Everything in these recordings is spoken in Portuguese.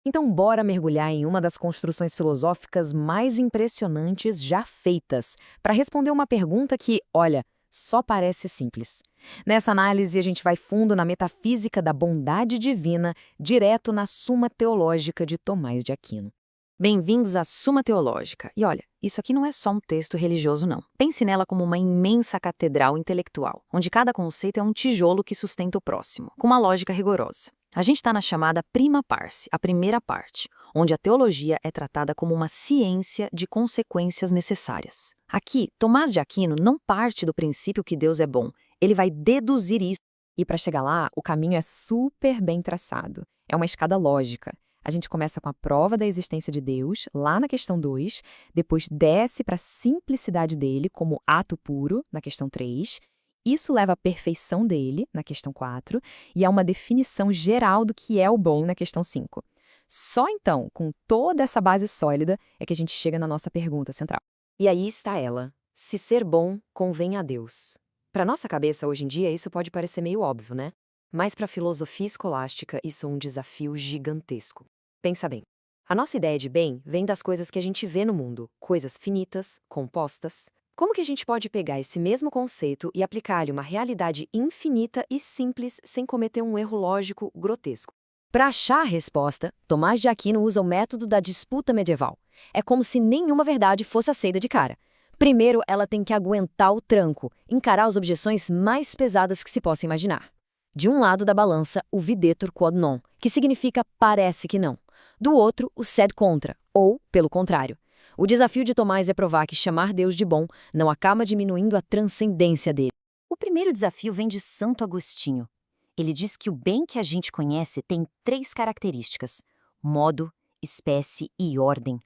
Então, bora mergulhar em uma das construções filosóficas mais impressionantes já feitas, para responder uma pergunta que, olha, só parece simples. Nessa análise, a gente vai fundo na metafísica da bondade divina, direto na Suma Teológica de Tomás de Aquino. Bem-vindos à Suma Teológica. E olha, isso aqui não é só um texto religioso, não. Pense nela como uma imensa catedral intelectual, onde cada conceito é um tijolo que sustenta o próximo, com uma lógica rigorosa. A gente está na chamada prima parse, a primeira parte, onde a teologia é tratada como uma ciência de consequências necessárias. Aqui, Tomás de Aquino não parte do princípio que Deus é bom, ele vai deduzir isso. E para chegar lá, o caminho é super bem traçado. É uma escada lógica. A gente começa com a prova da existência de Deus, lá na questão 2, depois desce para a simplicidade dele como ato puro, na questão 3. Isso leva à perfeição dele, na questão 4, e a uma definição geral do que é o bom, na questão 5. Só então, com toda essa base sólida, é que a gente chega na nossa pergunta central. E aí está ela: se ser bom convém a Deus. Para nossa cabeça, hoje em dia, isso pode parecer meio óbvio, né? Mas para a filosofia escolástica, isso é um desafio gigantesco. Pensa bem. A nossa ideia de bem vem das coisas que a gente vê no mundo, coisas finitas, compostas. Como que a gente pode pegar esse mesmo conceito e aplicar-lhe uma realidade infinita e simples sem cometer um erro lógico grotesco? Para achar a resposta, Tomás de Aquino usa o método da disputa medieval. É como se nenhuma verdade fosse aceita de cara. Primeiro, ela tem que aguentar o tranco, encarar as objeções mais pesadas que se possa imaginar. De um lado da balança, o videtur quod non, que significa parece que não. Do outro, o sed contra, ou pelo contrário. O desafio de Tomás é provar que chamar Deus de bom não acaba diminuindo a transcendência dele. O primeiro desafio vem de Santo Agostinho. Ele diz que o bem que a gente conhece tem 3 características: modo, espécie e ordem.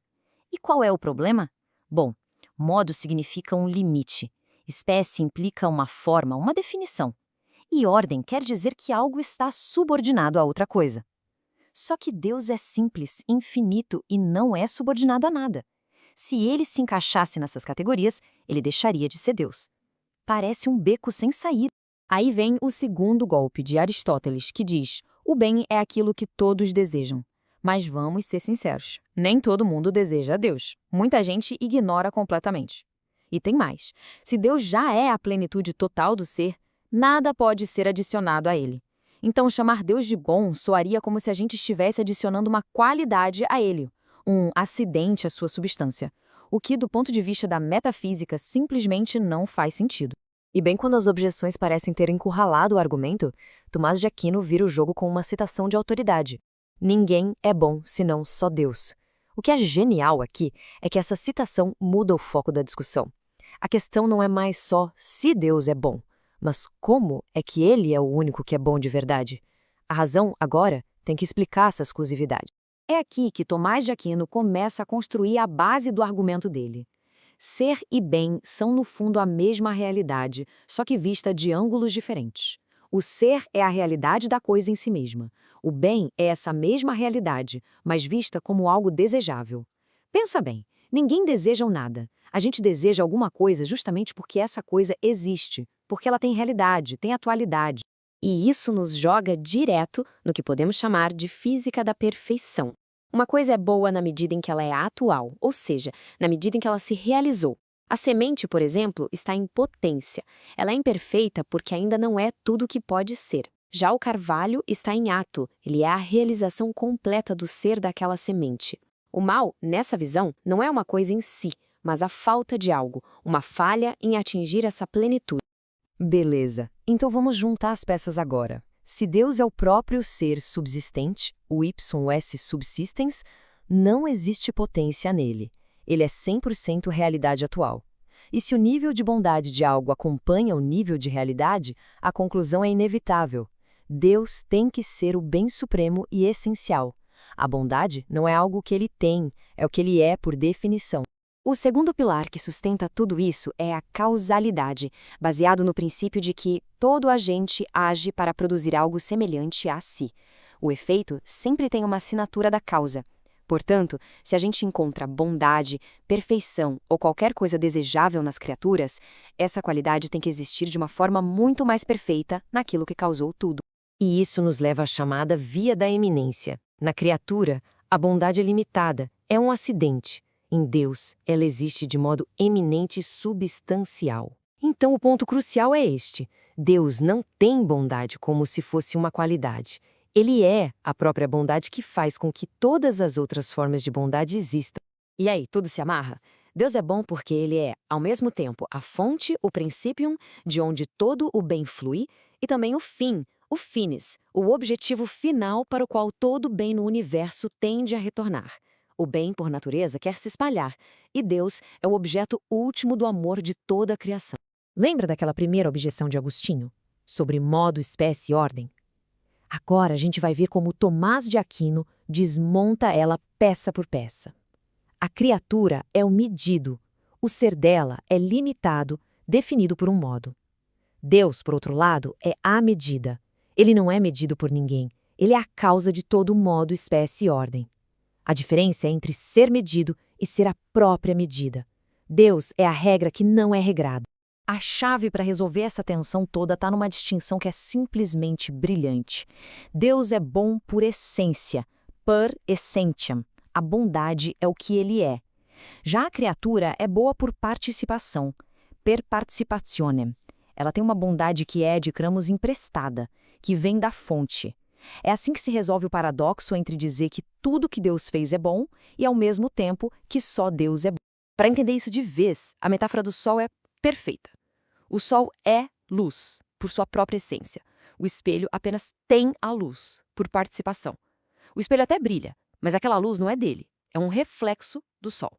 E qual é o problema? Bom, modo significa um limite, espécie implica uma forma, uma definição. E ordem quer dizer que algo está subordinado a outra coisa. Só que Deus é simples, infinito e não é subordinado a nada. Se ele se encaixasse nessas categorias, ele deixaria de ser Deus. Parece um beco sem saída. Aí vem o segundo golpe de Aristóteles, que diz: o bem é aquilo que todos desejam. Mas vamos ser sinceros, nem todo mundo deseja a Deus. Muita gente ignora completamente. E tem mais: se Deus já é a plenitude total do ser, nada pode ser adicionado a ele. Então, chamar Deus de bom soaria como se a gente estivesse adicionando uma qualidade a ele, um acidente à sua substância, o que, do ponto de vista da metafísica, simplesmente não faz sentido. E bem quando as objeções parecem ter encurralado o argumento, Tomás de Aquino vira o jogo com uma citação de autoridade. Ninguém é bom senão só Deus. O que é genial aqui é que essa citação muda o foco da discussão. A questão não é mais só se Deus é bom, mas como é que ele é o único que é bom de verdade? A razão, agora, tem que explicar essa exclusividade. É aqui que Tomás de Aquino começa a construir a base do argumento dele. Ser e bem são, no fundo, a mesma realidade, só que vista de ângulos diferentes. O ser é a realidade da coisa em si mesma. O bem é essa mesma realidade, mas vista como algo desejável. Pensa bem, ninguém deseja nada. A gente deseja alguma coisa justamente porque essa coisa existe, porque ela tem realidade, tem atualidade. E isso nos joga direto no que podemos chamar de física da perfeição. Uma coisa é boa na medida em que ela é atual, ou seja, na medida em que ela se realizou. A semente, por exemplo, está em potência. Ela é imperfeita porque ainda não é tudo o que pode ser. Já o carvalho está em ato, ele é a realização completa do ser daquela semente. O mal, nessa visão, não é uma coisa em si, mas a falta de algo, uma falha em atingir essa plenitude. Beleza, então vamos juntar as peças agora. Se Deus é o próprio ser subsistente, o YS subsistens, não existe potência nele. Ele é 100% realidade atual. E se o nível de bondade de algo acompanha o nível de realidade, a conclusão é inevitável. Deus tem que ser o bem supremo e essencial. A bondade não é algo que ele tem, é o que ele é por definição. O segundo pilar que sustenta tudo isso é a causalidade, baseado no princípio de que todo agente age para produzir algo semelhante a si. O efeito sempre tem uma assinatura da causa. Portanto, se a gente encontra bondade, perfeição ou qualquer coisa desejável nas criaturas, essa qualidade tem que existir de uma forma muito mais perfeita naquilo que causou tudo. E isso nos leva à chamada via da eminência. Na criatura, A bondade é limitada, é um acidente. Em Deus, ela existe de modo eminente e substancial. Então, o ponto crucial é este: Deus não tem bondade como se fosse uma qualidade. Ele é a própria bondade que faz com que todas as outras formas de bondade existam. E aí, tudo se amarra? Deus é bom porque ele é, ao mesmo tempo, a fonte, o principium, de onde todo o bem flui, e também o fim, o finis, o objetivo final para o qual todo bem no universo tende a retornar. O bem, por natureza, quer se espalhar, e Deus é o objeto último do amor de toda a criação. Lembra daquela primeira objeção de Agostinho? Sobre modo, espécie e ordem? Agora a gente vai ver como Tomás de Aquino desmonta ela peça por peça. A criatura é o medido, o ser dela é limitado, definido por um modo. Deus, por outro lado, é a medida. Ele não é medido por ninguém, ele é a causa de todo modo, espécie e ordem. A diferença é entre ser medido e ser a própria medida. Deus é a regra que não é regrada. A chave para resolver essa tensão toda está numa distinção que é simplesmente brilhante. Deus é bom por essência, per essentiam. A bondade é o que ele é. Já a criatura é boa por participação, per participationem. Ela tem uma bondade que é, digamos, emprestada, que vem da fonte. É assim que se resolve o paradoxo entre dizer que tudo que Deus fez é bom e, ao mesmo tempo, que só Deus é bom. Para entender isso de vez, a metáfora do sol é perfeita. O sol é luz, por sua própria essência. O espelho apenas tem a luz, por participação. O espelho até brilha, mas aquela luz não é dele, é um reflexo do sol.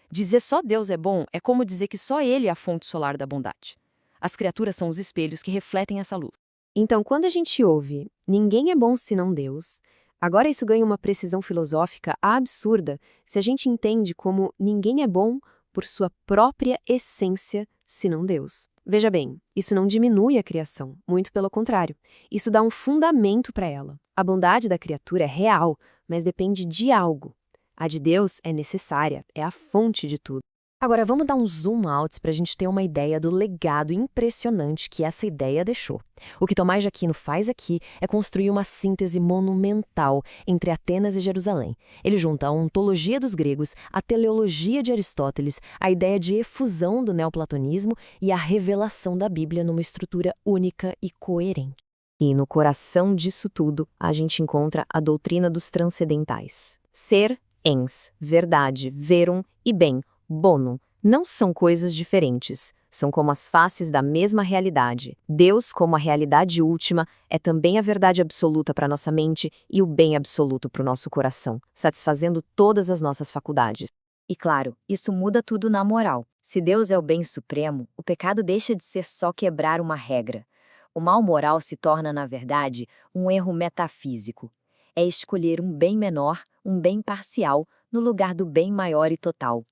Dizer só Deus é bom é como dizer que só ele é a fonte solar da bondade. As criaturas são os espelhos que refletem essa luz. Então, quando a gente ouve "ninguém é bom senão Deus", agora isso ganha uma precisão filosófica absurda se a gente entende como ninguém é bom por sua própria essência senão Deus. Veja bem, isso não diminui a criação, muito pelo contrário. Isso dá um fundamento para ela. A bondade da criatura é real, mas depende de algo. A de Deus é necessária, é a fonte de tudo. Agora vamos dar um zoom out para a gente ter uma ideia do legado impressionante que essa ideia deixou. O que Tomás de Aquino faz aqui é construir uma síntese monumental entre Atenas e Jerusalém. Ele junta a ontologia dos gregos, a teleologia de Aristóteles, a ideia de efusão do neoplatonismo e a revelação da Bíblia numa estrutura única e coerente. E no coração disso tudo, a gente encontra a doutrina dos transcendentais. Ser, ens, verdade, verum e bem, bonum, não são coisas diferentes, são como as faces da mesma realidade. Deus, como a realidade última, é também a verdade absoluta para nossa mente e o bem absoluto para o nosso coração, satisfazendo todas as nossas faculdades. E claro, isso muda tudo na moral. Se Deus é o bem supremo, o pecado deixa de ser só quebrar uma regra. O mal moral se torna, na verdade, um erro metafísico. É escolher um bem menor, um bem parcial, no lugar do bem maior e total.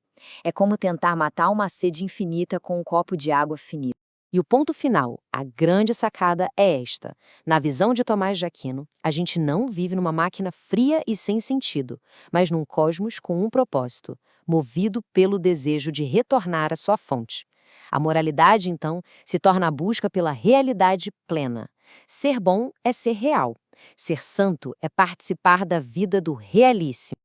É como tentar matar uma sede infinita com um copo de água finita. E o ponto final, a grande sacada é esta. Na visão de Tomás de Aquino, a gente não vive numa máquina fria e sem sentido, mas num cosmos com um propósito, movido pelo desejo de retornar à sua fonte. A moralidade, então, se torna a busca pela realidade plena. Ser bom é ser real. Ser santo é participar da vida do realíssimo.